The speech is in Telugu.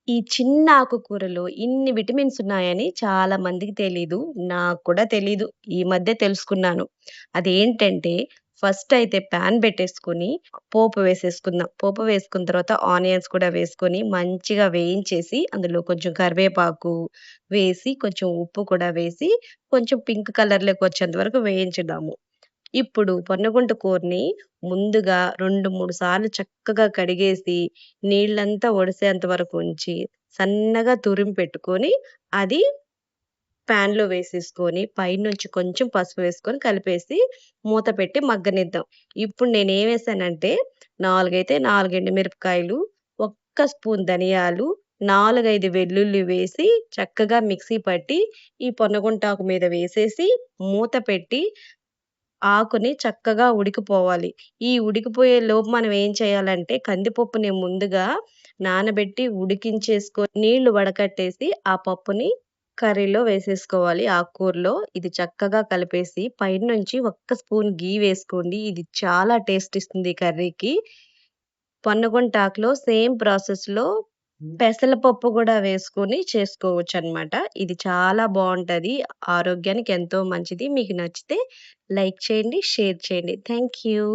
ఈ చిన్న ఆకుకూరలో ఇన్ని విటమిన్స్ ఉన్నాయని చాలా మందికి తెలీదు. నాకు కూడా తెలీదు. ఈ మధ్య తెలుసుకున్నాను. అదేంటంటే ఫస్ట్ అయితే పాన్ పెట్టేసుకొని పోపు వేసేసుకుందాం. పోపు వేసుకున్న తర్వాత ఆనియన్స్ కూడా వేసుకొని మంచిగా వేయించేసి అందులో కొంచెం కరివేపాకు వేసి, కొంచెం ఉప్పు కూడా వేసి, కొంచెం పింక్ కలర్‌లోకి వచ్చేంత వరకు వేయించుదాము. ఇప్పుడు పొన్నగుంట కూరని ముందుగా 2, 3 సార్లు చక్కగా కడిగేసి, నీళ్ళంతా ఒడిసేంత వరకు ఉంచి, సన్నగా తురిమి పెట్టుకొని, అది పాన్‌లో వేసేసుకొని, పైనుంచి కొంచెం పసుపు వేసుకొని కలిపేసి, మూత పెట్టి మగ్గనిద్దాం. ఇప్పుడు నేనేమేసానంటే, 4 ఎండుమిరపకాయలు, ఒక్క స్పూన్ ధనియాలు, 4, 5 వెల్లుల్లి వేసి, చక్కగా మిక్సీ పట్టి, ఈ పొన్నగుంటాకు మీద వేసేసి, మూత పెట్టి ఆకుని చక్కగా ఉడికిపోవాలి. ఈ ఉడికిపోయే లోపు మనం ఏం చేయాలంటే కందిపప్పుని ముందుగా నానబెట్టి ఉడికించేసుకొని నీళ్లు వడకట్టేసి ఆ పప్పుని కర్రీలో వేసేసుకోవాలి ఆకుకూరలో. ఇది చక్కగా కలిపేసి పైనుంచి ఒక్క స్పూన్ ఘీ వేసుకోండి. ఇది చాలా టేస్ట్ ఇస్తుంది కర్రీకి. పొన్నగుంటాకులో సేమ్ ప్రాసెస్‌లో పెసలపప్పు గూడా వేసుకొని చేసుకోవచ్చనమాట. ఇది చాలా బావుంటది. ఆరోగ్యానికి ఎంతో మంచిది. మీకు నచ్చితే లైక్ చేయండి, షేర్ చేయండి. Thank you.